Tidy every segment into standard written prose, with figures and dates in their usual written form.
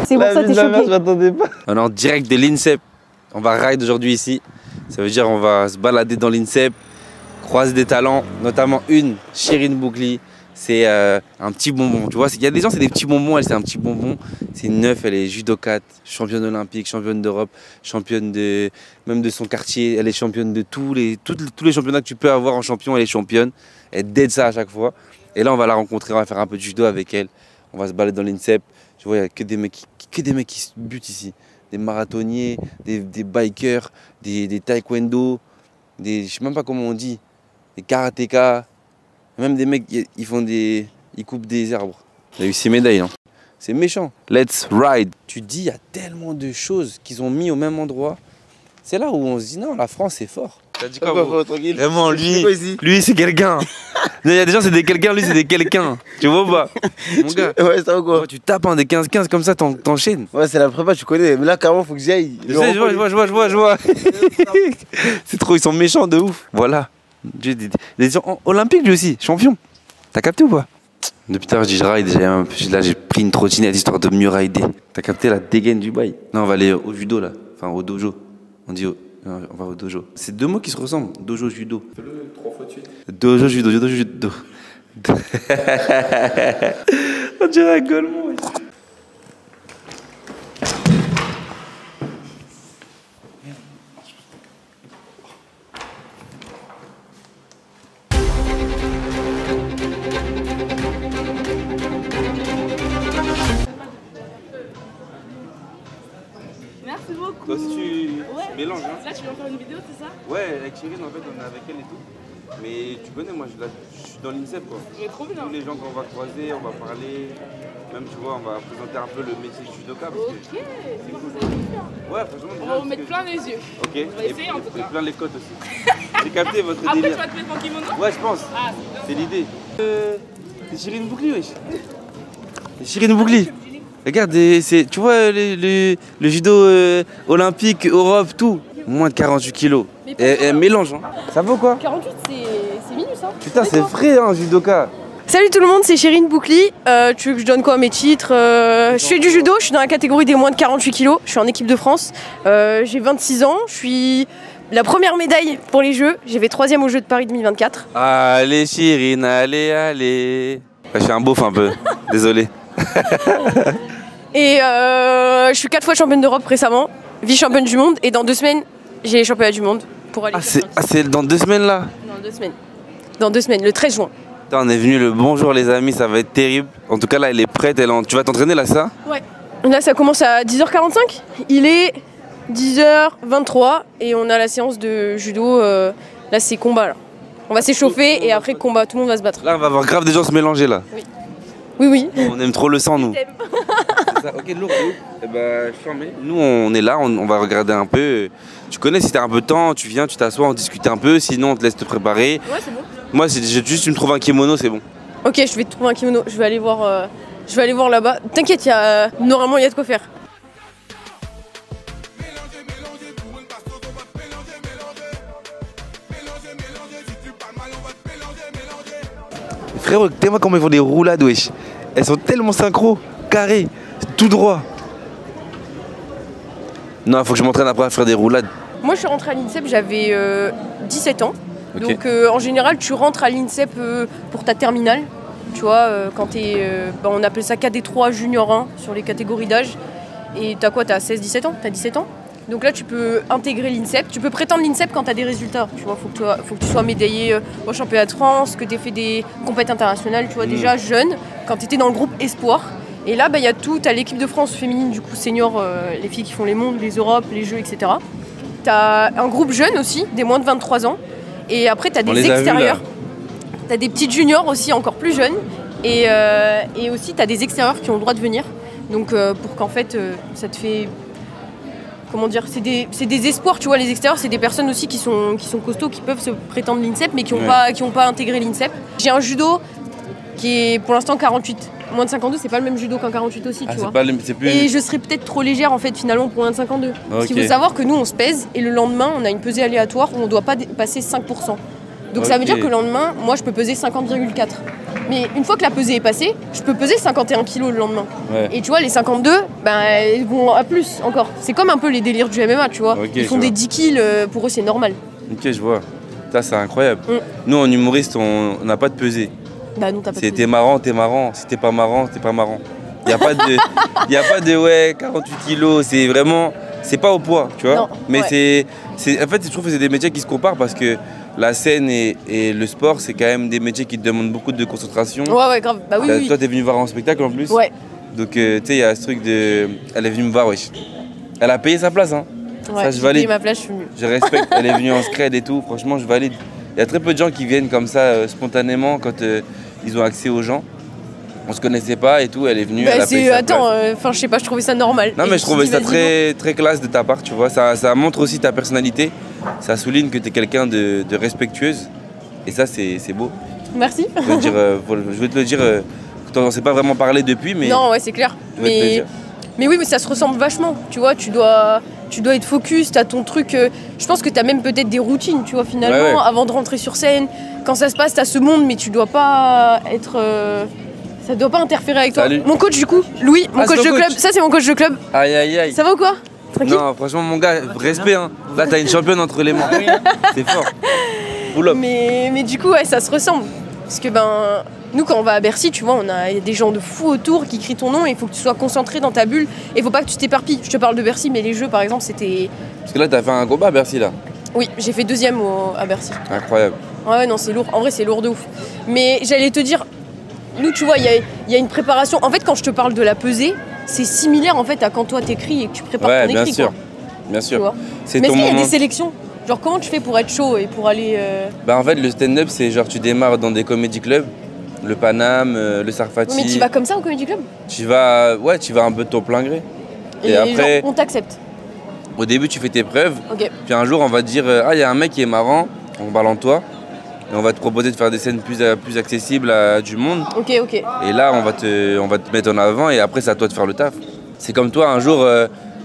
C'est pour ça que t'es choqué. Je m'attendais pas. On est en direct de l'INSEP. On va ride aujourd'hui ici. Ça veut dire on va se balader dans l'INSEP, croiser des talents, notamment une, Chérine Boucli. C'est un petit bonbon, tu vois. Il y a des gens, c'est des petits bonbons, elle c'est un petit bonbon. C'est une neuf, elle est judokate, championne olympique, championne d'Europe, championne même de son quartier. Elle est championne de tous les championnats que tu peux avoir en champion, elle est championne. Elle déde ça à chaque fois. Et là, on va la rencontrer, on va faire un peu de judo avec elle. On va se balader dans l'INSEP. Tu vois, il n'y a que des mecs qui se butent ici. Des marathoniens, des bikers, des taekwondo, je sais même pas comment on dit, des karatékas. Même des mecs, ils coupent des arbres. Il a eu 6 médailles, non? C'est méchant. Let's ride. Tu dis, il y a tellement de choses qu'ils ont mis au même endroit. C'est là où on se dit, non, la France, c'est fort. T'as dit quoi, bro? Vraiment, lui c'est quelqu'un. Il y a des gens, c'est des quelqu'un, lui, c'est des quelqu'un. Tu vois ou pas? Mon gars, ouais, ça va quoi? Tu tapes des 15-15 comme ça, t'enchaînes. Ouais, c'est la prépa, tu connais. Mais là, carrément, faut que j'y aille. Je vois. C'est trop, ils sont méchants de ouf. Voilà. Des gens olympiques lui aussi, champion. T'as capté ou pas? Depuis tard, je dis je ride. Là, j'ai pris une trottinette histoire de mieux rider. T'as capté la dégaine du bail? Non, on va aller au judo là. Enfin, au dojo. On dit on va au dojo. C'est 2 mots qui se ressemblent. Dojo, judo. Fais-le 3 fois de suite. Dojo, judo. On dirait un golemon. Merci beaucoup. Toi aussi tu mélanges hein? Là tu viens faire une vidéo, c'est ça? Ouais, avec Chérine en fait on est avec elle et tout. Mais tu connais, moi je suis dans l'INSEP quoi. Mais trop bien. Tous les gens qu'on va croiser, on va parler. Même tu vois, on va présenter un peu le métier de judoka. Ok, c'est cool, vous allez le faire. Ouais, franchement. On va vous mettre plein les yeux. Ok. On va essayer en tout cas. Et plein les côtes aussi. J'ai capté votre Après délire. tu vas te mettre en kimono? Ouais, je pense. Ah, c'est l'idée. C'est Chérine Boucli, wesh. C'est Chérine Boucli. Regarde, tu vois le judo olympique, Europe, tout. Moins de 48 kilos. Et mélange, hein. Ça vaut quoi? 48, c'est minus, hein. Putain, c'est vrai, hein, judoka. Salut tout le monde, c'est Chérine Boucli. Tu veux que je donne quoi mes titres? Je fais du judo, je suis dans la catégorie des moins de 48 kilos. Je suis en équipe de France. J'ai 26 ans, je suis la première médaille pour les Jeux. J'ai fait 3e aux Jeux de Paris 2024. Allez Chérine, allez. Je suis un beauf un peu, désolé. Et je suis 4 fois championne d'Europe récemment, vice-championne du monde. Et dans 2 semaines, j'ai les championnats du monde pour aller. C'est dans 2 semaines là? Dans 2 semaines. Dans 2 semaines, le 13 juin. Putain, on est venu le bonjour les amis, ça va être terrible. En tout cas là, elle est prête, tu vas t'entraîner là, ça? Ouais. Là, ça commence à 10h45. Il est 10h23 et on a la séance de judo. Là, c'est combat là. On va s'échauffer et après combat, tout le monde va se battre. Là, on va avoir grave des gens se mélanger là. Oui. Oui. On aime trop le sang, nous. C'est ça. Ok, de lourd. Eh ben, nous, on est là, on va regarder un peu. Tu connais, si t'as un peu de temps, tu viens, tu t'assois, on discute un peu. Sinon, on te laisse te préparer. Ouais, c'est bon. Moi, juste, tu me trouves un kimono, c'est bon. Ok, je vais te trouver un kimono. Je vais aller voir là-bas. T'inquiète, normalement, il y a de quoi faire. Frérot, t'es-moi comment ils font des roulades, wesh. Elles sont tellement synchro, carrées, tout droit. Non, faut que je m'entraîne après à faire des roulades. Moi, je suis rentrée à l'INSEP, j'avais 17 ans. Okay. Donc, en général, tu rentres à l'INSEP pour ta terminale. Tu vois, quand t'es. On appelle ça KD3 Junior 1 sur les catégories d'âge. Et t'as quoi? T'as 16-17 ans? T'as 17 ans? Donc là, tu peux intégrer l'INSEP. Tu peux prétendre l'INSEP quand tu as des résultats. Tu vois, faut que tu sois médaillé au championnat de France, que tu aies fait des compétitions internationales, tu vois, déjà jeune, quand tu étais dans le groupe Espoir. Et là, y a tout. Tu as l'équipe de France féminine, du coup, senior, les filles qui font les mondes, les Europes, les Jeux, etc. Tu as un groupe jeune aussi, des moins de 23 ans. Et après, tu as des extérieurs. Tu as des petites juniors aussi, encore plus jeunes. Et aussi, tu as des extérieurs qui ont le droit de venir. Donc, pour qu'en fait, ça te fait... Comment dire, c'est des espoirs, tu vois, les extérieurs, c'est des personnes aussi qui sont costauds, qui peuvent se prétendre l'INSEP, mais qui n'ont pas intégré l'INSEP. J'ai un judo qui est pour l'instant 48. Moins de 52, c'est pas le même judo qu'un 48 aussi, tu vois. Et je serais peut-être trop légère, en fait, finalement, pour moins de 52. Okay. Parce qu'il faut savoir que nous, on se pèse, et le lendemain, on a une pesée aléatoire où on ne doit pas dépasser 5%. Donc ça veut dire que le lendemain, moi, je peux peser 50,4. Mais une fois que la pesée est passée, je peux peser 51 kilos le lendemain. Ouais. Et tu vois, les 52, ben, ils vont à plus encore. C'est comme un peu les délires du MMA, tu vois. Ok, Ils font je des vois. 10 kills, pour eux, c'est normal. Ok, je vois. Ça, c'est incroyable. Mm. Nous, en humoriste, on n'a pas de pesée. Bah non, t'as pas de C'est pesée. t'es marrant, t'es marrant. Si t'es pas marrant, t'es pas marrant. Il n'y a pas de, y a pas de ouais, 48 kilos. C'est vraiment, c'est pas au poids, tu vois. Non, Mais ouais. en fait, je trouve que c'est des métiers qui se comparent parce que la scène et le sport, c'est quand même des métiers qui te demandent beaucoup de concentration. Ouais, ouais, grave. Bah oui, Là, oui. toi, t'es venu voir en spectacle en plus. Ouais, Donc, tu sais, il y a ce truc de. Elle est venue me voir, wesh. Elle a payé sa place, hein. ouais. Ça, je j'ai valide. payé ma place, je suis venue. Je respecte. Elle est venue en scred et tout. Franchement, je valide. Il y a très peu de gens qui viennent comme ça spontanément quand ils ont accès aux gens. On se connaissait pas et tout. Elle est venue. Bah, elle a payé sa attends, place. enfin, je sais pas, je trouvais ça normal. Non, Et mais je me trouvais suis ça dit, vas-y, très, très classe de ta part, tu vois. Ça montre aussi ta personnalité. Ça souligne que tu es quelqu'un de respectueuse. Et ça, c'est beau. go. Merci. Je veux dire, je vais te le dire. On s'est pas vraiment parlé depuis, mais. Non, ouais, c'est clair. je vais te le dire. Mais oui, mais ça se ressemble vachement. Tu vois, tu dois être focus, t'as ton truc. Je pense que t'as même peut-être des routines, tu vois, finalement, Ouais, ouais. avant de rentrer sur scène. Quand ça se passe, t'as ce monde, mais tu dois pas être. Ça doit pas interférer avec toi. Salut. Mon coach, du coup, Louis, mon Ah, coach c'est de ton club. coach. Ça, c'est mon coach de club. Aïe, aïe, aïe. Ça va ou quoi? Tranquille. Non, franchement, mon gars, respect. Hein. Là, t'as une championne entre les mains. C'est fort. Pull up. Mais du coup, ouais, ça se ressemble. Parce que nous, quand on va à Bercy, tu vois, il y a des gens de fous autour qui crient ton nom et il faut que tu sois concentré dans ta bulle et il faut pas que tu t'éparpilles. Je te parle de Bercy, mais les jeux, par exemple, c'était. Parce que là, t'as fait un combat à Bercy, là. Oui, j'ai fait deuxième à Bercy. Incroyable. Ouais, non, c'est lourd. En vrai, c'est lourd de ouf. Mais j'allais te dire, nous, tu vois, il y a une préparation. En fait, quand je te parle de la pesée, c'est similaire en fait à quand toi t'écris et que tu prépares Ouais, ton bien écrit. sûr. Quoi, Bien tu sûr. vois. C'est Mais ton est-ce qu'il y a moment. des sélections? Genre, comment tu fais pour être chaud et pour aller. Bah, en fait, le stand-up, c'est genre, tu démarres dans des comédie clubs. Le Paname, le Sarfati. Mais tu vas comme ça au Comedy Club? Tu vas un peu de ton plein gré. Et genre, après, on t'accepte. au début, tu fais tes preuves. Ok. Puis un jour, on va te dire ah, il y a un mec qui est marrant, en parlant de toi. Et on va te proposer de faire des scènes plus accessibles à du monde. Ok, ok. Et là, on va te mettre en avant et après, c'est à toi de faire le taf. C'est comme toi, un jour,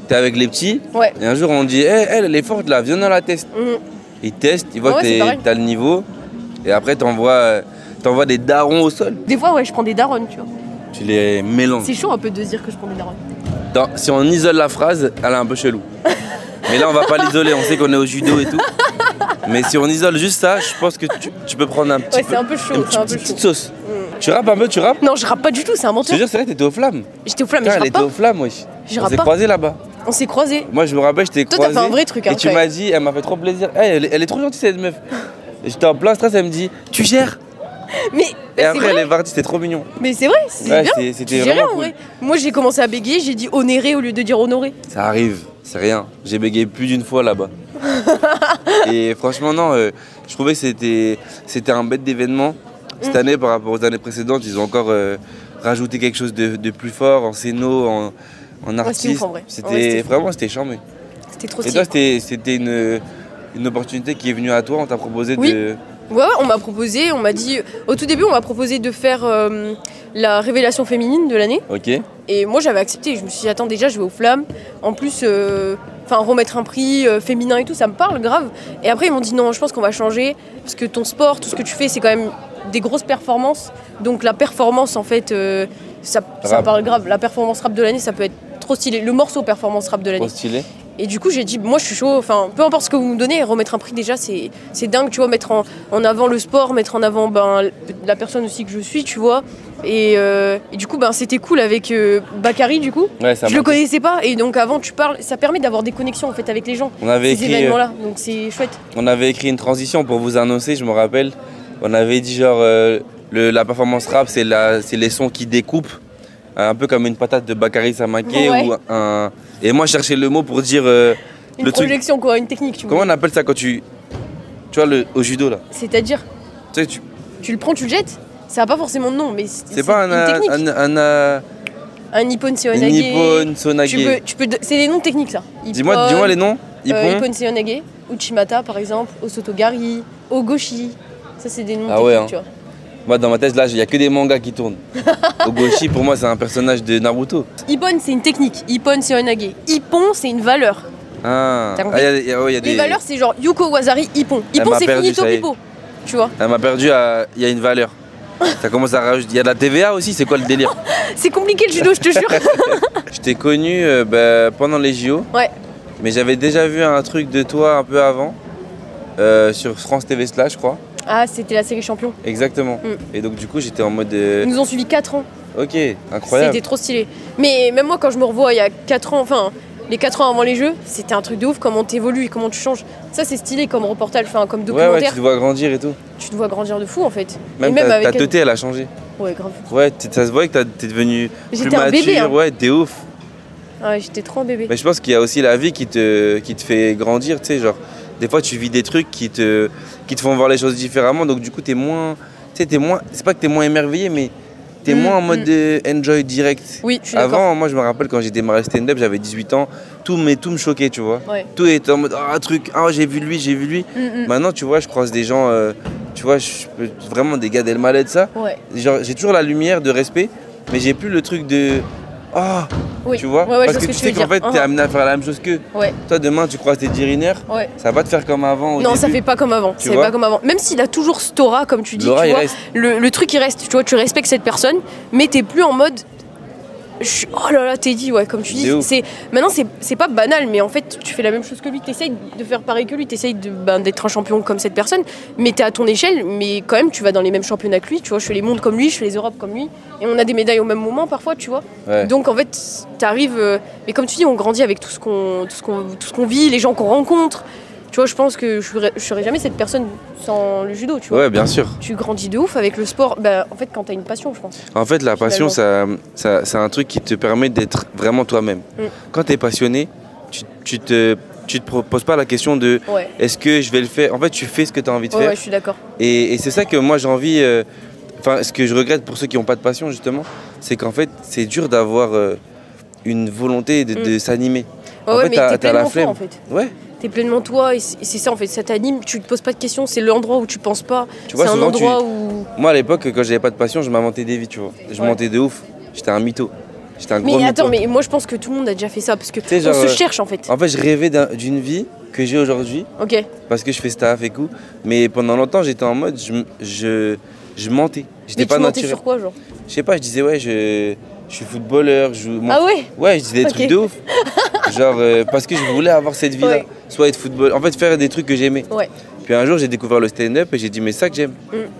t'es avec les petits. Ouais. Et un jour, on dit elle est forte là, viens dans la test. Mhm. Ils testent, ils voient Ah ouais, c'est que pareil. t'as le niveau. Et après, t'envoies des darons au sol. Des fois, ouais, je prends des darons, tu vois. Tu les mélanges. C'est chaud un peu de se dire que je prends des darons. Si on isole la phrase, elle est un peu chelou. Mais là, on va pas l'isoler, on sait qu'on est au judo et tout. Mais si on isole juste ça, je pense que tu peux prendre un petit Ouais, peu. c'est un peu chaud, c'est un peu petite chaud. sauce. Tu rappes un peu, tu rappes? Non, je rappe pas du tout, c'est un Je te menteur. jure, c'est vrai, t'étais aux flammes. J'étais au flamme, mais Putain, je elle rappe était aux pas. flammes, wesh. Je On rappe s'est pas. croisés là-bas. On s'est croisés. Moi, je me rappelle, je t'ai Toi, croisé. t'as fait un vrai truc, hein, Et tu ouais. m'as dit, elle m'a fait trop plaisir. Elle est trop gentille, cette meuf. Et j'étais en plein stress, elle me dit, tu gères. Mais Et c'est après, elle vrai. est partie, c'était trop mignon. Mais c'est vrai, c'est Ouais, bien. c'était J'ai rien, vraiment en cool. vrai. Moi, j'ai commencé à bégayer, j'ai dit onéré au lieu de dire honoré. Ça arrive, c'est rien. J'ai bégayé plus d'une fois là-bas. Et franchement, non, je trouvais que c'était un bête d'événement. Cette année, par rapport aux années précédentes, ils ont encore rajouté quelque chose de plus fort en scéno, en c'était artiste. ouf, en vrai. Ouais, C'était c'était fou. vraiment, c'était charmé. C'était trop Et stylé. toi, c'était une opportunité qui est venue à toi, on t'a proposé Oui. de. Ouais, on m'a proposé, on m'a dit. Au tout début, on m'a proposé de faire la révélation féminine de l'année. Ok. Et moi, j'avais accepté. Je me suis dit, attends, déjà, je vais aux Flammes. En plus, remettre un prix féminin et tout, ça me parle grave. Et après, ils m'ont dit, non, je pense qu'on va changer. Parce que ton sport, tout ce que tu fais, c'est quand même des grosses performances. Donc, la performance, en fait, ça me Rap. parle grave. La performance rap de l'année, ça peut être trop stylé. Le morceau performance rap de l'année. Trop stylé. Et du coup, j'ai dit, moi je suis chaud, enfin, peu importe ce que vous me donnez, remettre un prix déjà, c'est dingue, tu vois, mettre en avant le sport, mettre en avant la personne aussi que je suis, tu vois. Et du coup, c'était cool avec Bakary, du coup. Ouais, ça Je le marche. connaissais pas, et donc avant, tu parles, ça permet d'avoir des connexions en fait avec les gens, On avait ces écrit, événements-là, donc c'est chouette. on avait écrit une transition pour vous annoncer, je me rappelle. On avait dit genre la performance rap, c'est les sons qui découpent, un peu comme une patate de Bakary Samaké Ouais. ou un. Et moi, je cherchais le mot pour dire Une le truc. projection, quoi, une technique, tu Comment vois. on appelle ça quand tu vois au judo là. C'est-à-dire, Tu sais, tu le prends, tu le jettes, ça n'a pas forcément de nom, mais c'est pas une technique. un Nippon Seonage. Nippon Sonage. C'est des noms techniques, ça. Dis-moi les noms. Ippon Seonage, Uchimata par exemple, Osotogari, Ogoshi. Ça, c'est des noms Ah techniques, ouais, hein. tu vois. Moi, dans ma tête, là, il y a que des mangas qui tournent. Ogoshi, pour moi, c'est un personnage de Naruto. Ippon, c'est une technique. Ippon Seonage. Ippon, c'est une valeur. Ah, T'as compris il y a des. Les valeurs, c'est genre Yuko Wazari, Ippon. Elle Ippon, m'a c'est perdu, finito ça y est. pipo. Tu vois. Elle m'a perdu, il y a une valeur. Ça commence à rajouter. Il y a de la TVA aussi, c'est quoi le délire? C'est compliqué le judo, je te jure. Je t'ai connu pendant les JO, Ouais. mais j'avais déjà vu un truc de toi un peu avant, sur France TV Slash, je crois. Ah, c'était la série Champion. Exactement. Et donc du coup j'étais en mode... Ils nous ont suivi 4 ans. Ok, incroyable. C'était trop stylé. Mais même moi, quand je me revois il y a 4 ans, enfin, les 4 ans avant les Jeux, c'était un truc de ouf, comment t'évolues et comment tu changes. Ça, c'est stylé comme reportage, enfin, comme Ouais, documentaire. ouais, tu te vois grandir et tout. Tu te vois grandir de fou, en fait. Même, et même ta avec teuté, elle a changé. Ouais, grave. Ouais, ça se voit que t'es devenu plus J'étais un mature. bébé, hein. Ouais, t'es ouf. Ouais, j'étais trop un bébé. Mais je pense qu'il y a aussi la vie qui te fait grandir, tu sais, genre, des fois tu vis des trucs qui te font voir les choses différemment, donc du coup t'es moins, tu sais, c'est pas que t'es moins émerveillé, mais t'es moins en mode de enjoy direct. Oui, je suis d'accord. Avant, moi je me rappelle quand j'ai démarré le stand-up, j'avais 18 ans, tout me choquait, tu vois. Ouais. Tout était en mode, ah, truc, ah, j'ai vu lui. Maintenant, tu vois, je croise des gens, tu vois, vraiment des gars d'Elmaleh de ça. Ouais. Genre, j'ai toujours la lumière de respect, mais j'ai plus le truc de, ah, Oui. tu vois, Ouais, ouais, je parce vois que ce tu sais veux qu'en fait, dire. t'es amené à faire la même chose qu'eux. Ouais. Toi, demain, tu croises tes dirineurs, Ouais. ça va te faire comme avant. Non, ça fait pas comme avant. Tu C'est vois pas comme avant. Même s'il a toujours cette aura, comme tu dis, L'aura, tu il vois, reste. le truc il reste. Tu vois, tu respectes cette personne, mais t'es plus en mode. Oh là là, t'es dit, ouais, comme tu dis. C'est ouf. Maintenant, c'est pas banal, mais en fait, tu fais la même chose que lui. T'essayes de faire pareil que lui. T'essayes d'être un champion comme cette personne, mais t'es à ton échelle. Mais quand même, tu vas dans les mêmes championnats que lui. Tu vois, je fais les mondes comme lui, je fais les Europes comme lui, et on a des médailles au même moment parfois, tu vois. Ouais. Donc en fait, t'arrives. Mais comme tu dis, on grandit avec tout ce qu'on vit, les gens qu'on rencontre. Tu vois, je pense que je serais jamais cette personne sans le judo, tu vois. Ouais, bien sûr. Tu grandis de ouf avec le sport. Bah, en fait, quand t'as une passion, je pense. En fait, la passion, c'est un truc qui te permet d'être vraiment toi-même. Quand t'es passionné, tu te poses pas la question de Ouais. est-ce que je vais le faire. En fait, tu fais ce que tu as envie de Ouais, faire. ouais, je suis d'accord. Et c'est ça que moi j'ai envie. Enfin, ce que je regrette pour ceux qui n'ont pas de passion, justement, c'est qu'en fait, c'est dur d'avoir une volonté de s'animer. Ouais, En ouais, fait, mais t'as t'es la pleinement toi, flemme. en fait. Ouais. T'es pleinement toi, et c'est ça, en fait. Ça t'anime, tu te poses pas de questions. C'est l'endroit où tu penses pas. Tu vois, C'est un souvent, endroit où. Moi, à l'époque, quand j'avais pas de passion, je m'inventais des vies, tu vois. Je Ouais. mentais de ouf. J'étais un mytho. J'étais un gros Mais attends, mytho. mais moi, je pense que tout le monde a déjà fait ça. Parce que sais, on genre, se cherche, en fait. En fait, je rêvais d'une vie que j'ai aujourd'hui. Ok. Parce que je fais staff et tout. Mais pendant longtemps, j'étais en mode, je mentais. J'étais Mais pas tu mentais naturel. sur quoi, genre? Je sais pas, je disais, ouais, je suis footballeur. Ah ouais? Ouais, je disais des Ok. trucs de ouf. Genre, parce que je voulais avoir cette vie-là. Ouais. Soit être footballeur. En fait, faire des trucs que j'aimais. Ouais. Puis un jour, j'ai découvert le stand-up et j'ai dit, mais c'est ça que j'aime.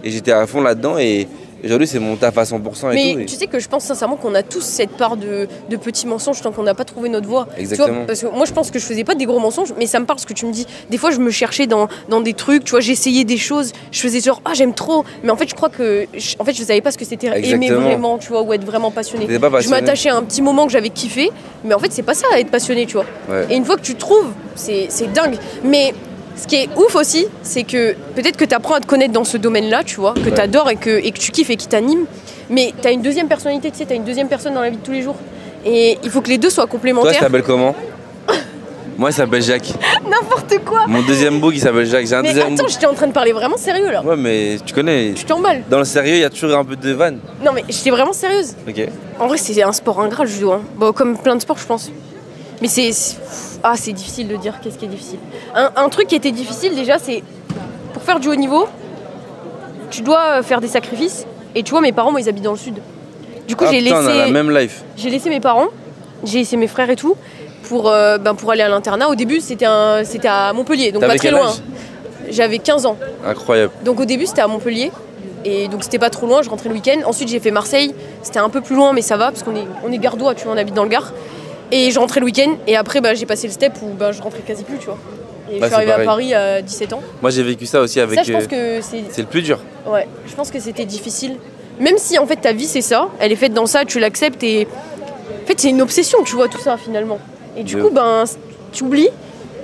Et j'étais à fond là-dedans. Et aujourd'hui, c'est mon taf à 100% et tout. Mais et- tu sais que je pense sincèrement qu'on a tous cette part de petits mensonges tant qu'on n'a pas trouvé notre voie. Tu Exactement. vois, parce que moi je pense que je faisais pas des gros mensonges, mais ça me parle ce que tu me dis. Des fois je me cherchais dans des trucs, tu vois, j'essayais des choses, je faisais genre ah j'aime trop, mais en fait je crois que en fait je savais pas ce que c'était aimer Exactement. vraiment, tu vois, ou être vraiment passionné. T'étais pas Je passionné. m'attachais à un petit moment que j'avais kiffé, mais en fait c'est pas ça être passionné, tu vois. Ouais. Et une fois que tu trouves, c'est dingue. Mais ce qui est ouf aussi, c'est que peut-être que tu apprends à te connaître dans ce domaine-là, tu vois, que tu adores et que tu kiffes et qui t'anime, mais tu as une deuxième personnalité, tu sais, tu as une deuxième personne dans la vie de tous les jours. Et il faut que les deux soient Toi, complémentaires. tu t'appelles comment? Moi, il s'appelle Jacques. N'importe quoi. Mon deuxième book, il s'appelle Jacques. J'ai un Mais deuxième attends, book. j'étais en train de parler vraiment sérieux là. Ouais, mais tu connais. Tu t'emballes. Dans le sérieux, il y a toujours un peu de vanne. Non mais j'étais vraiment sérieuse. Ok. En vrai, c'est un sport ingrat le judo. Hein. Bon, comme plein de sports, je pense. Mais c'est difficile de dire qu'est-ce qui est difficile. Un truc qui était difficile déjà, c'est pour faire du haut niveau, tu dois faire des sacrifices. Et tu vois, mes parents, moi, ils habitent dans le sud. Du coup, Ah, putain, on a la même life. j'ai laissé mes parents, j'ai laissé mes frères et tout pour aller à l'internat. Au début, c'était à Montpellier, donc T'avais pas très quel loin. âge? J'avais 15 ans. Incroyable. Donc au début, c'était à Montpellier. Et donc c'était pas trop loin, je rentrais le week-end. Ensuite, j'ai fait Marseille. C'était un peu plus loin, mais ça va, parce qu'on est gardois, tu vois, on habite dans le Gard. Et je rentrais le week-end. Et après, j'ai passé le step où je rentrais quasi plus, tu vois. Et Bah, je suis arrivée c'est à pareil. Paris à 17 ans. Moi, j'ai vécu ça aussi avec. Ça, je pense que C'est le plus dur. Ouais, je pense que c'était difficile. Même si en fait ta vie c'est ça, elle est faite dans ça, tu l'acceptes et en fait c'est une obsession, tu vois tout ça finalement. Et du De coup tu oublies,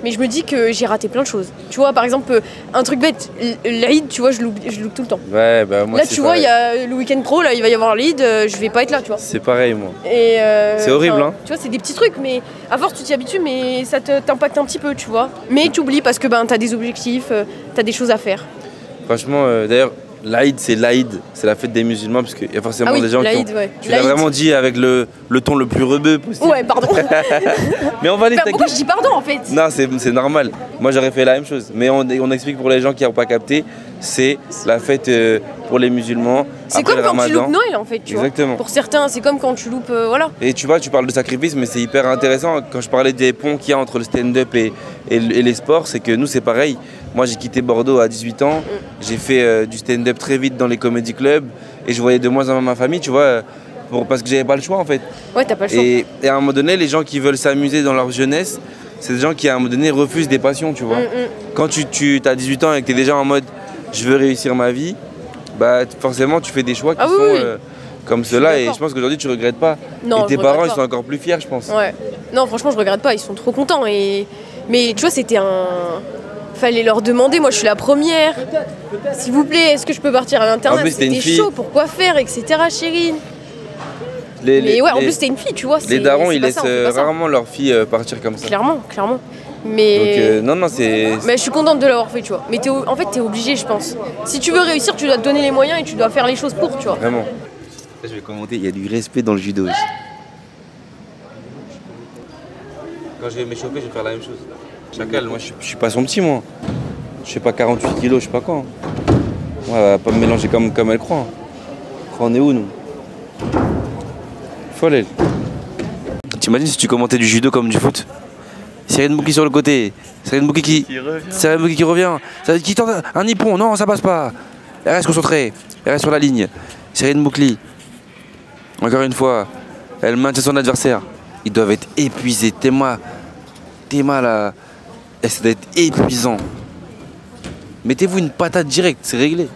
mais je me dis que j'ai raté plein de choses. Tu vois par exemple un truc bête, l'Aïd, tu vois je loupe tout le temps. Ouais, bah moi, Là c'est tu vois il pareil. y a le week-end pro, là il va y avoir l'Aïd, je vais pas être là, tu vois. C'est pareil, moi. Et C'est horrible, enfin, hein. Tu vois c'est des petits trucs, mais à force tu t'y habitues, mais ça t'impacte un petit peu, tu vois. Mais tu oublies parce que t'as des objectifs, t'as des choses à faire. Franchement, d'ailleurs, L'Aïd, c'est l'Aïd, c'est la fête des musulmans parce qu'il y a forcément des gens qui l'Aïd, ont... ouais. Tu l'as vraiment dit avec le ton le plus rebeu possible. Ouais, pardon. Mais on va aller Pourquoi je dis pardon en fait? Non, c'est normal. Moi, j'aurais fait la même chose. Mais on explique pour les gens qui n'ont pas capté, c'est la fête pour les musulmans. C'est comme quand tu loupes Noël en fait, tu vois. Exactement. Pour certains, c'est comme quand tu loupes, voilà. Et tu vois, tu parles de sacrifice, mais c'est hyper intéressant. Quand je parlais des ponts qu'il y a entre le stand-up et les sports, c'est que nous, c'est pareil. Moi, j'ai quitté Bordeaux à 18 ans. J'ai fait du stand-up très vite dans les comédie clubs. Et je voyais de moins en moins ma famille, tu vois, parce que j'avais pas le choix en fait. Ouais, t'as pas le choix. Et à un moment donné, les gens qui veulent s'amuser dans leur jeunesse, c'est des gens qui à un moment donné refusent des passions, tu vois. Quand tu as 18 ans et que tu es déjà en mode je veux réussir ma vie, bah forcément tu fais des choix qui sont comme ceux-là et je pense qu'aujourd'hui tu regrettes pas. Non, et tes parents ils sont encore plus fiers, je pense. Ouais. Non, franchement, je regrette pas, ils sont trop contents. Mais tu vois, c'était un. Fallait leur demander, moi je suis la première. S'il vous plaît, est-ce que je peux partir à l'internat? C'était chaud, pourquoi faire, etc. Chérine. Mais ouais, en plus c'était une fille, tu vois. Les darons ils laissent rarement leurs filles partir comme ça. Clairement. Mais. Donc non, c'est. Mais je suis contente de l'avoir fait, tu vois. Mais en fait, t'es obligé, je pense. Si tu veux réussir, tu dois te donner les moyens et tu dois faire les choses pour, tu vois. Vraiment. Là, je vais commenter, il y a du respect dans le judo aussi. Quand je vais m'échauffer, je vais faire la même chose. Chacal, moi je suis pas son petit, moi. Je fais pas 48 kilos, je sais pas quoi. Ouais, elle va pas me mélanger comme elle croit. On est où, nous? Folle, elle. T'imagines si tu commentais du judo comme du foot? Cyrine Bouki sur le côté. Cyrine Bouki qui revient. Qui tente un nippon. Non, ça passe pas. Elle reste concentrée. Elle reste sur la ligne. Cyrine Bouki. Encore une fois. Elle maintient son adversaire. Ils doivent être épuisés. Théma là. Et ça doit être épuisant. Mettez-vous une patate directe, c'est réglé.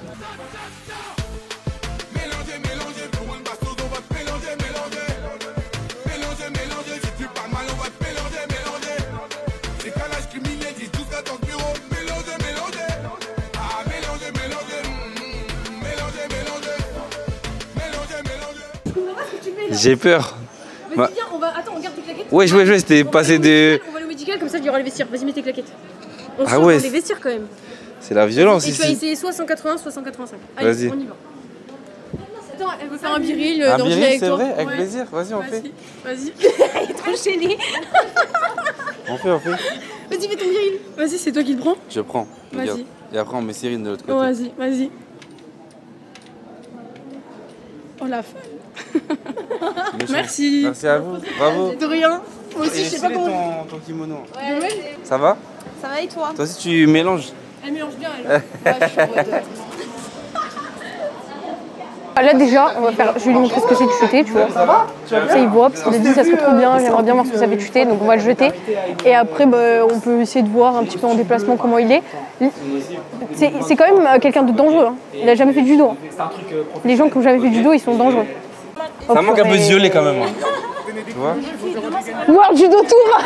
J'ai peur. Vas-y, viens, attends, on garde tes claquettes. Ouais, c'était passé de. On va au médical, comme ça, il y aura les vestiaires. Vas-y, mets tes claquettes. On Ah ouais. les vestiaires quand même. C'est la violence et ici. Tu vas essayer soit 180, soit 185. Allez, vas-y. On y va. Attends, elle veut faire un biril. Un biril, c'est vrai? Avec plaisir. Vas-y, on fait. Vas-y. Elle est trop gênée. On fait. Vas-y, fais ton biril. Vas-y, c'est toi qui le prends. Je prends. Vas-y. Et après, on met Cyrine de l'autre côté. Oh, vas-y. Oh la folle. Merci. Merci à vous. Bravo. De rien. Moi aussi, je sais pas comment. ton kimono. Ouais. Ça va? Ça va et toi? Toi aussi, tu mélanges? Elle mélange bien, elle. Je suis en mode... Là déjà, je vais lui montrer ce que c'est de chuter, tu vois. Ça il voit, parce qu'il a dit ça serait trop bien, j'aimerais bien voir ce que ça fait de chuter, donc on va le jeter. Et après, on peut essayer de voir un petit peu en déplacement comment il est. C'est quand même quelqu'un de dangereux, hein. Il a jamais fait de judo. Hein. Les gens qui ont jamais fait de judo, ils sont dangereux. Ça manque un peu de violet quand même. Hein. Tu vois? World Judo Tour.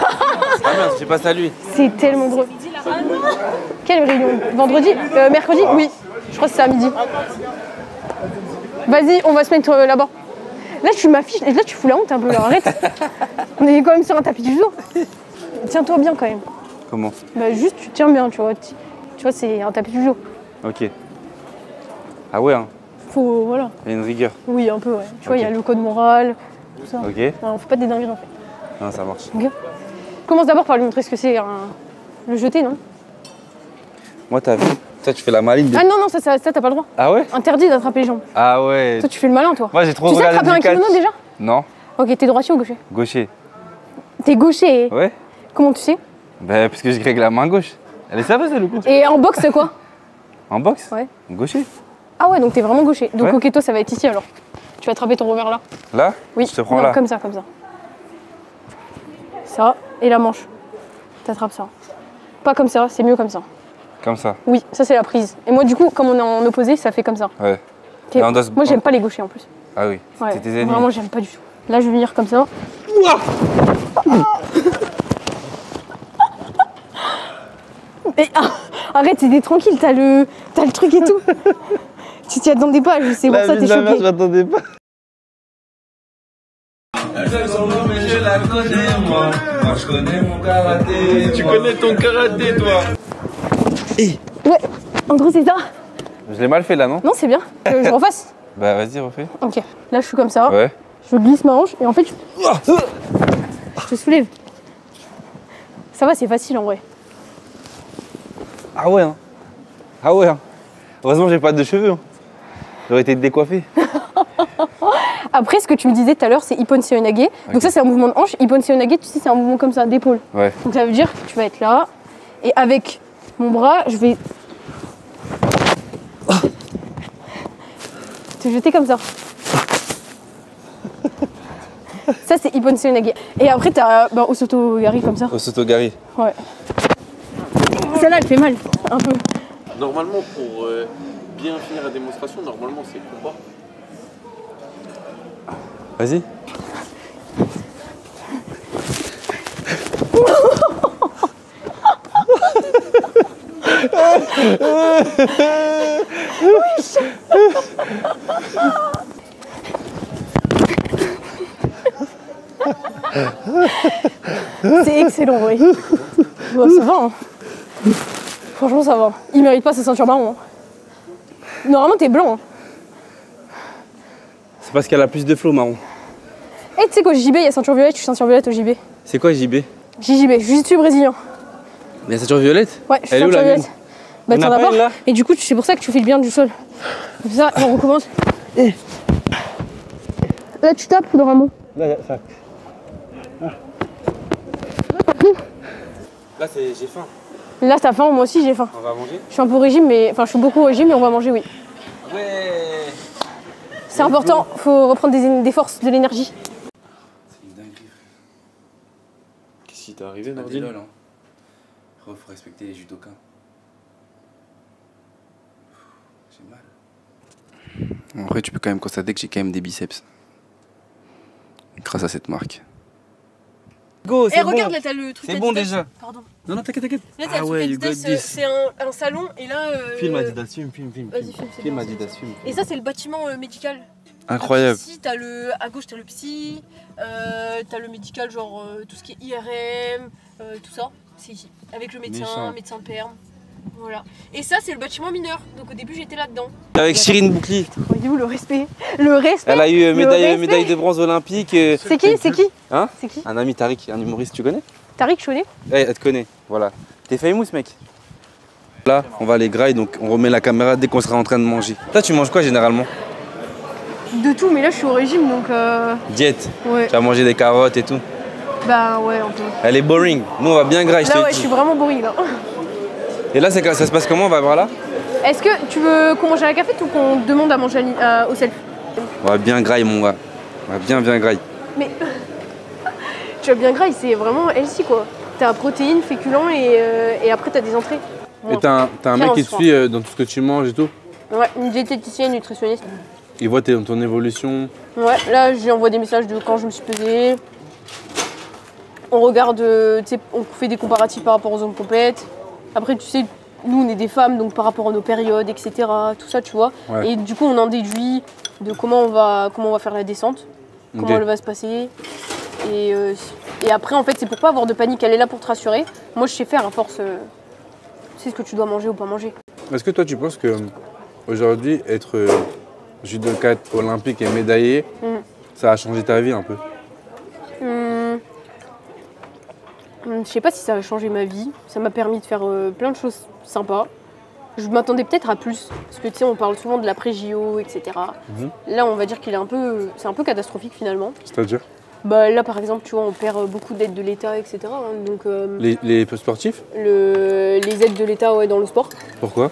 Ah merde, j'ai pas ça à lui. C'est tellement drôle. Quelle réunion? Vendredi? Mercredi? Oui. Je crois que c'est à midi. Vas-y, on va se mettre là-bas. Là, tu m'affiches. Là, tu fous la honte un peu. Là. Arrête. On est quand même sur un tapis du judo. Tiens-toi bien quand même. Comment? Bah, juste, tu tiens bien, tu vois. Tu vois, c'est un tapis du judo. Ok. Ah ouais, hein. Faut, voilà. Il y a une rigueur. Oui, un peu, ouais. Tu vois, il y a le code moral, tout ça. Ok. Ouais, on fait pas des dingueries, en fait. Non, ça marche. Okay. Commence d'abord par lui montrer ce que c'est le jeter, non? Moi, t'as vu? Toi, tu fais la maline. Ah non, ça t'as pas le droit. Ah ouais? Interdit d'attraper les jambes. Ah ouais. Toi, tu fais le malin, toi. Moi, j'ai trop regardé. Tu sais regardé attraper un kimono déjà? Non. Ok, t'es droitier ou gaucher? Gaucher. T'es gaucher? Ouais. Comment tu sais? Bah, parce que je grègue la main gauche. Elle est sérieuse, le coup. Et en boxe, quoi? En boxe? Ouais. Gaucher. Ah ouais, donc t'es vraiment gaucher. Donc ouais. Ok, toi, ça va être ici, alors. Tu vas attraper ton revers là. Là? Oui. Je te prends non, là. Comme ça. Ça, et la manche. T'attrapes ça. Pas comme ça, c'est mieux comme ça. Comme ça? Oui, ça c'est la prise. Et moi, du coup, comme on est en opposé, ça fait comme ça. Ouais. Okay. Moi, j'aime pas les gauchers en plus. Ah oui, ouais. c'est tes ennemis. Vraiment, j'aime pas du tout. Là, je vais venir comme ça. Mais, arrête, t'es tranquille, t'as le truc et tout. Tu t'y attendais pas, je sais pour ça, t'es choqué. Je m'attendais pas. Je la connais, moi je connais mon karaté. Tu connais ton karaté, toi? Ouais, en gros, c'est ça. Je l'ai mal fait là, non? Non, c'est bien. Je refasse. Bah vas-y, refais. Ok. Là, je suis comme ça. Ouais. Je glisse ma hanche et en fait, je te soulève. Ça va, c'est facile en vrai. Ah ouais, hein. Ah ouais, hein. Heureusement, j'ai pas de cheveux. Hein. J'aurais été décoiffé. Après, ce que tu me disais tout à l'heure, c'est Ippon Seoinage. Okay. Donc ça, c'est un mouvement de hanche. Ippon Seoinage, tu sais, c'est un mouvement comme ça, d'épaule. Ouais. Donc ça veut dire que tu vas être là. Et avec mon bras, je vais te jeter comme ça. Ça, c'est Ippon Seoinage. Et après, t'as Osotogari comme ça. Osotogari. Ouais. Celle-là, elle fait mal, un peu. Normalement, pour bien finir la démonstration, normalement, c'est combat. Vas-y. C'est excellent, oui. Bon, ça va, hein. Franchement, ça va. Il mérite pas sa ceinture marron. Hein. Normalement, t'es blanc. Hein. C'est parce qu'elle a plus de flow marron. Et tu sais qu'au JB, il y a ceinture violette, je suis ceinture violette au JB. C'est quoi JB? JJB, jiu-jitsu brésilien. Mais la ceinture violette? Ouais, je suis elle est où ceinture la violette. Bah, On t'en a as pas une, là pas. Et du coup, c'est pour ça que tu fais le bien du sol. Comme ça, on recommence. Là, tu tapes normalement. Là, ça. Là, j'ai faim. Là, t'as faim, moi aussi j'ai faim. On va manger? Je suis un peu au régime, mais. Enfin, je suis beaucoup au régime, mais on va manger, oui. Ouais. C'est important, faut reprendre des forces, de l'énergie. C'est une dinguerie. Qu'est-ce qui t'est arrivé, C'est Nordine? lol, hein. Faut respecter les judokas. J'ai mal. En vrai, tu peux quand même constater que j'ai quand même des biceps. Grâce à cette marque. Go, Eh, regarde, là, t'as le truc. C'est bon déjà. Pardon. Non, non, t'inquiète, t'inquiète. Là, t'as Ah le ouais, truc you got Adidas, this. c'est un salon, et là. Film Adidas, film. Vas-y, filme, c'est Film bien, Adidas, c'est film. Et ça, c'est le bâtiment médical. Incroyable. Ici, t'as à gauche, t'as le psy, t'as le médical, genre tout ce qui est IRM, tout ça, c'est ici. Avec le médecin, Méchant. médecin de perm. Voilà. Et ça, c'est le bâtiment mineur. Donc au début, j'étais là-dedans. Avec Chirine Boukli. Voyez-vous le respect? Le respect. Elle a eu Le médaille respect. de bronze olympique. C'est qui? C'est qui? Hein? C'est qui? Un ami Tariq, un humoriste, tu connais? Tariq Cholet. Ouais, elle te connaît, voilà. T'es famous, mec. Là, on va aller grailler, donc on remet la caméra dès qu'on sera en train de manger. Toi, tu manges quoi généralement? De tout, mais là, je suis au régime, donc Diète. ouais. Tu vas manger des carottes et tout. Bah ouais, un peu. Elle est boring. Nous, on va bien grailler, je te Là, le ouais, je dis. suis vraiment bourrée, là. Et là, ça se passe comment? On va voir là? Est-ce que tu veux qu'on mange à la cafette ou qu'on demande à manger au self? On va bien grailler, mon gars. On va bien grailler. Mais tu vas bien gras, c'est vraiment healthy quoi. T'as protéines, féculents et après t'as des entrées. Et t'as un mec qui te 15, suit dans tout ce que tu manges et tout? Ouais, une diététicienne, nutritionniste. Il voit ton évolution. Ouais, là j'ai envoyé des messages de quand je me suis pesée. On regarde, tu sais, on fait des comparatifs par rapport aux hommes compètes. Après tu sais, nous on est des femmes, donc par rapport à nos périodes, etc. Tout ça tu vois. Ouais. Et du coup on en déduit de comment on va faire la descente, comment Ok. elle va se passer. Et après en fait c'est pour pas avoir de panique, elle est là pour te rassurer. Moi je sais faire à force, tu sais ce que tu dois manger ou pas manger. Est-ce que toi tu penses que aujourd'hui être judokate olympique et médaillé, ça a changé ta vie un peu? Je sais pas si ça va changer ma vie, ça m'a permis de faire plein de choses sympas. Je m'attendais peut-être à plus, parce que tu sais on parle souvent de l'après-JO, etc. Là on va dire qu'il est c'est un peu catastrophique finalement. C'est-à-dire? Bah là par exemple tu vois on perd beaucoup d'aides de l'État, etc. hein, donc Les sportifs? les aides de l'État ouais, dans le sport. Pourquoi?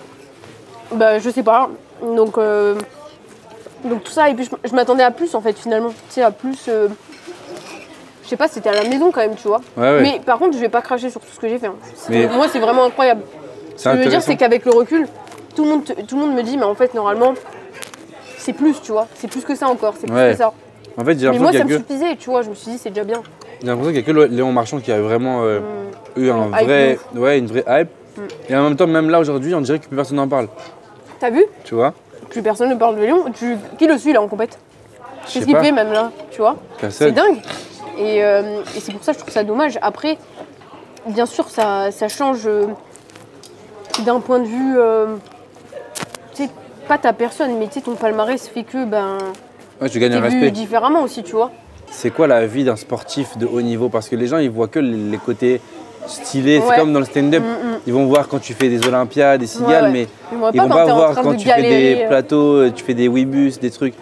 Bah je sais pas. Donc tout ça et puis je m'attendais à plus en fait finalement. Tu sais à plus. Je sais pas, c'était à la maison quand même, tu vois. Ouais. Mais par contre, je vais pas cracher sur tout ce que j'ai fait. Hein. Mais- Moi, c'est vraiment incroyable. Ce que je veux dire, intéressant. c'est qu'avec le recul, tout le monde me dit, mais en fait, normalement, c'est plus, tu vois. C'est plus que ça encore, c'est plus Ouais. que ça. En fait, j'ai Mais moi, l'impression ça qu'il y me a que, suffisait, tu vois. Je me suis dit, c'est déjà bien. j'ai l'impression qu'il y a que Léon Marchand qui a vraiment eu un Hype vrai, de une vraie hype. Et en même temps, même là aujourd'hui, on dirait que plus personne n'en parle. T'as vu? Tu vois? Plus personne ne parle de Lyon. Qui le suit là en compète? Je sais Qu'est-ce qu'il pas. fait même là, tu vois? C'est Personne. dingue. Et c'est pour ça que je trouve ça dommage. Après, bien sûr, ça change d'un point de vue tu sais, pas ta personne, mais tu sais, ton palmarès fait que Ouais, tu gagnes un t'es vu respect. différemment aussi, tu vois. C'est quoi la vie d'un sportif de haut niveau? Parce que les gens, ils voient que les côtés stylés. Ouais. C'est comme dans le stand-up. Ils vont voir quand tu fais des Olympiades, des cigales, Ouais. mais Ils voient ils vont quand pas t'es en voir train quand de tu fais des galérer. plateaux, tu fais des Weebus, des trucs.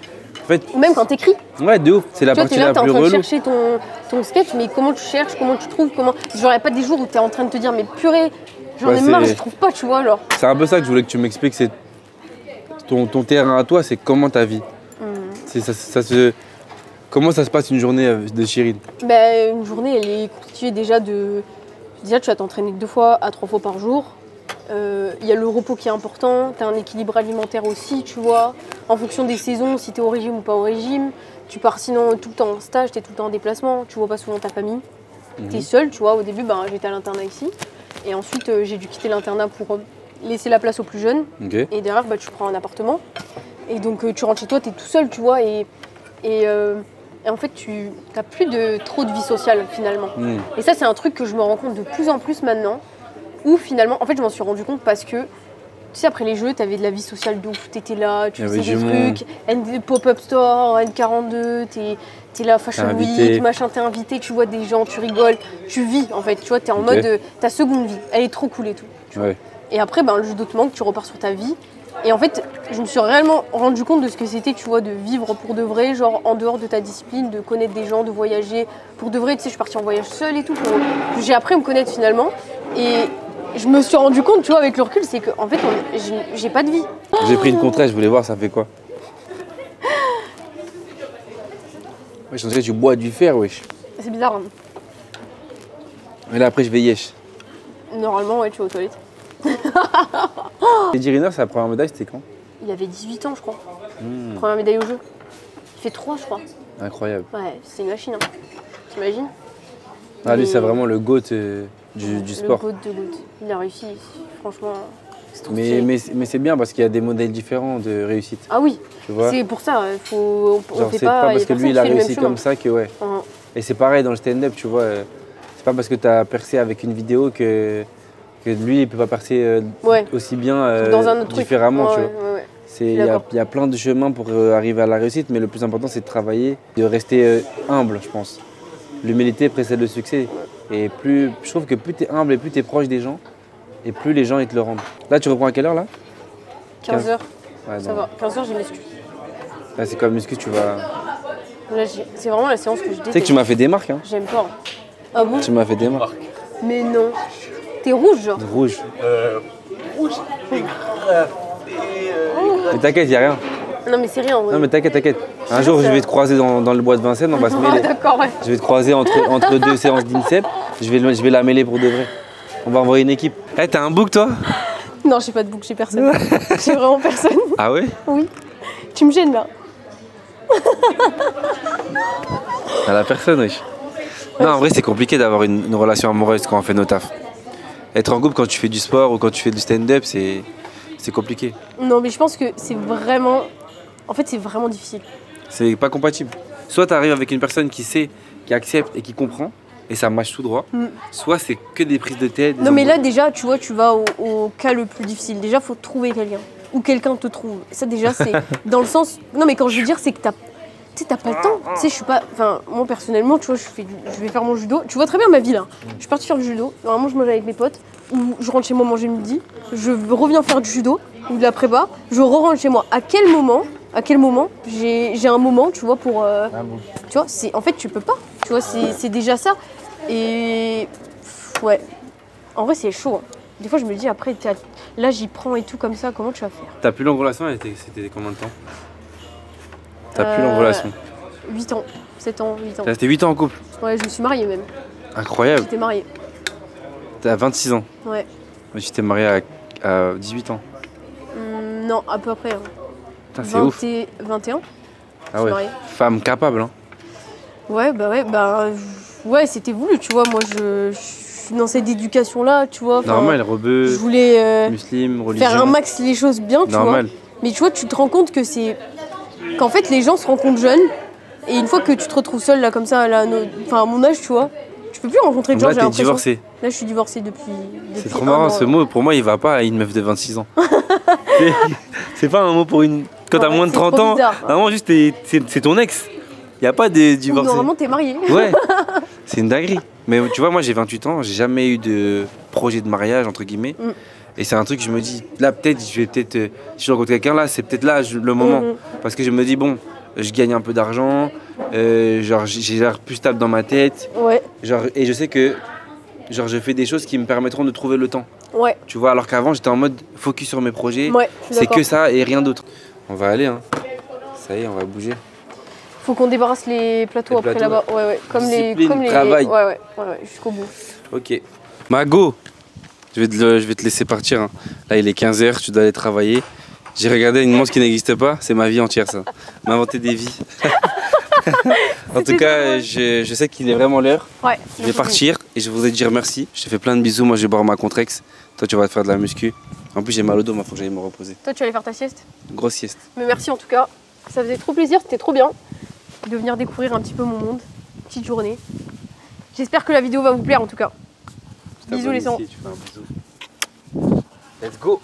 En fait, Ou même quand t'écris. ouais, de ouf. C'est la Tu vois, partie t'es là, la t'es en plus train de relou. chercher ton sketch, mais comment tu cherches, comment tu trouves, comment. Genre, y a pas des jours où t'es en train de te dire, mais purée, j'en Ouais, ai marre, c'est- je trouve pas, tu vois, alors. C'est un peu ça que je voulais que tu m'expliques. C'est ton terrain à toi, c'est comment ta vie. C'est comment ça se passe une journée de Chirine? Une journée, elle est constituée déjà de. Déjà, tu vas t'entraîner 2 fois à 3 fois par jour. Il y a le repos qui est important, tu as un équilibre alimentaire aussi, tu vois. En fonction des saisons, si tu es au régime ou pas au régime. Tu pars sinon tout le temps en stage, tu es tout le temps en déplacement, tu vois pas souvent ta famille. Tu es seul, tu vois. Au début, j'étais à l'internat ici. Et ensuite, j'ai dû quitter l'internat pour laisser la place aux plus jeunes. Ok. Et derrière, tu prends un appartement. Et donc, tu rentres chez toi, tu es tout seul, tu vois. Et en fait, tu n'as plus trop de vie sociale, finalement. Et ça, c'est un truc que je me rends compte de plus en plus maintenant. Où finalement, en fait, je m'en suis rendu compte parce que, tu sais, après les jeux, tu avais de la vie sociale d'ouf. Tu étais là, tu Il y faisais avait des du trucs. Pop-up store, N42, tu es là, Fashion T'es invité. Week, machin, t'es invité, tu vois des gens, tu rigoles, tu vis, en fait. Tu vois, tu es en Ok. mode, ta seconde vie. Elle est trop cool et tout. Ouais. Et après, le judo te manque, tu repars sur ta vie. Et en fait, je me suis réellement rendu compte de ce que c'était, tu vois, de vivre pour de vrai, genre en dehors de ta discipline, de connaître des gens, de voyager. Pour de vrai, tu sais, je suis partie en voyage seule et tout. J'ai appris à me connaître finalement. Et je me suis rendu compte, tu vois, avec le recul, c'est qu'en fait, j'ai pas de vie. J'ai pris une contrainte, je voulais voir ça fait quoi. Ouais, je dirais que tu bois du fer, wesh. C'est bizarre, hein. Mais là après je vais yesh. Normalement, ouais, tu vas aux toilettes. Et Diriner, sa première médaille, c'était quand? Il avait 18 ans, je crois. Première médaille au jeu. Il fait 3, je crois. Incroyable. Ouais, c'est une machine, hein. T'imagines? Ah, lui, Mais- c'est vraiment le GOAT du Le sport. GOAT de GOAT. Il a réussi, franchement, c'est trop stylé. Mais c'est bien parce qu'il y a des modèles différents de réussite. Ah oui, Tu vois? c'est pour ça, on Genre, fait c'est pas pas, parce que lui il a réussi comme ça. ça que ouais. Hein. Et c'est pareil dans le stand-up, tu vois. C'est pas parce que tu as percé avec une vidéo que lui il peut pas percer Ouais. aussi bien Dans un autre truc. différemment, Ouais, tu ouais, vois. ouais, ouais. Il y, d'accord. a plein de chemins pour arriver à la réussite, mais le plus important c'est de travailler, de rester humble, je pense. L'humilité précède le succès. Et je trouve que plus tu es humble et plus tu es proche des gens, et plus les gens ils te le rendent. Là, tu reprends à quelle heure là? 15 heures, Ouais, ça non. va. 15 heures, j'ai muscu. Là, c'est comme muscu, tu vas. Là, c'est vraiment la séance que je Tu sais que déteste. tu m'as fait des marques, hein? J'aime pas. Ah bon? Tu m'as fait des marques. Mais non. T'es rouge, genre. Rouge. Mais t'inquiète, y a rien. Non, mais c'est rien, ouais. Non, mais t'inquiète. Un jour, je vais te croiser dans le bois de Vincennes, on va se Ah, mêler. d'accord, ouais. Je vais te croiser entre deux séances d'INSEP. Je vais la mêler pour de vrai. On va envoyer une équipe. Eh, t'as un book, toi? Non, j'ai pas de boucle, j'ai personne. J'ai vraiment personne. Ah ouais? Oui. Tu me gênes, là. À la personne, wesh. Non, en vrai, c'est compliqué d'avoir une relation amoureuse quand on fait nos tafs. Être en couple quand tu fais du sport ou quand tu fais du stand-up, c'est compliqué. Non, mais je pense que c'est vraiment... En fait, c'est vraiment difficile. C'est pas compatible. Soit tu arrives avec une personne qui sait, qui accepte et qui comprend, et ça marche tout droit. Soit c'est que des prises de tête. des Non, mais là, embrouilles. déjà, tu vois, tu vas au cas le plus difficile. Déjà, faut trouver quelqu'un. Ou quelqu'un te trouve. Ça, déjà, c'est dans le sens... Non, mais quand je veux dire, c'est que tu sais, t'as pas le temps. Tu sais, je suis pas... Enfin, moi, personnellement, tu vois, je vais faire mon judo. Tu vois très bien ma vie, là. Je suis partie faire du judo. Normalement, je mange avec mes potes. Ou je rentre chez moi manger midi. Je reviens faire du judo ou de la prépa. Je rentre chez moi. À quel moment j'ai un moment, tu vois, pour... Tu vois, en fait, tu peux pas. Tu vois, c'est déjà ça. Et... Ouais. En vrai, c'est chaud. Hein. Des fois, je me dis, après, là, j'y prends et tout comme ça. Comment tu vas faire? Ta plus longue relation, c'était combien de temps? Ta plus longue relation? 8 ans. 7 ans, 8 ans. T'as resté 8 ans en couple. Ouais, je me suis mariée même. Incroyable. J'étais mariée. T'as 26 ans. Ouais. Mais tu t'es marié à 18 ans. Non, à peu près. Hein. Putain, c'est ouf. 21. Ah ouais. mariée. Femme capable, hein. Ouais, ouais, c'était voulu, tu vois. Moi, je suis dans cette éducation-là, tu vois. Enfin, Normal, Je rebeu, voulais musulman, religion. faire un max les choses bien, tu Normal. vois. Mais tu vois, tu te rends compte que qu'en fait, les gens se rencontrent jeunes. Et une fois que tu te retrouves seule, là, comme ça, à mon âge, tu vois, tu peux plus rencontrer de gens, Là, j'ai t'es l'impression. divorcé. Là, je suis divorcée depuis C'est trop un marrant, an, ce là. mot, pour moi, il va pas à une meuf de 26 ans. C'est pas un mot pour une. Quand t'as Ouais, moins de c'est 30 trop ans, bizarre. normalement, juste c'est ton ex. Y a pas de Ou divorcé. normalement, t'es marié. Ouais, c'est une dinguerie. Mais tu vois, moi j'ai 28 ans, j'ai jamais eu de projet de mariage, entre guillemets. Mm. Et c'est un truc que je me dis, là peut-être, je vais peut-être. Si je rencontre quelqu'un là, c'est peut-être là le moment. Parce que je me dis, bon, je gagne un peu d'argent, genre j'ai l'air plus stable dans ma tête. Ouais, Genre, et je sais que genre, je fais des choses qui me permettront de trouver le temps. ouais, Tu vois, alors qu'avant j'étais en mode focus sur mes projets. ouais, je suis C'est d'accord. que ça et rien d'autre. On va aller, hein. Ça y est, on va bouger. Faut qu'on débarrasse les plateaux Les après plateaux, là-bas. Ouais, ouais. Discipline, Comme les. travail. Ouais, jusqu'au bout. Ok. Mago, je vais te laisser partir, hein. Là, il est 15h, tu dois aller travailler. J'ai regardé une montre qui n'existe pas, c'est ma vie entière, ça. M'inventer des vies. En tout cas, je sais qu'il est vraiment l'heure. Ouais. Je vais partir et je voudrais te dire merci. Je te fais plein de bisous. Moi, je vais boire ma Contrex. Toi, tu vas te faire de la muscu. En plus, j'ai mal au dos, il faut que j'aille me reposer. Toi, tu vas aller faire ta sieste. Grosse sieste. Mais merci en tout cas. Ça faisait trop plaisir, c'était trop bien de venir découvrir un petit peu mon monde. Petite journée. J'espère que la vidéo va vous plaire en tout cas. Bisous les sangs. Tu fais un bisou. Let's go.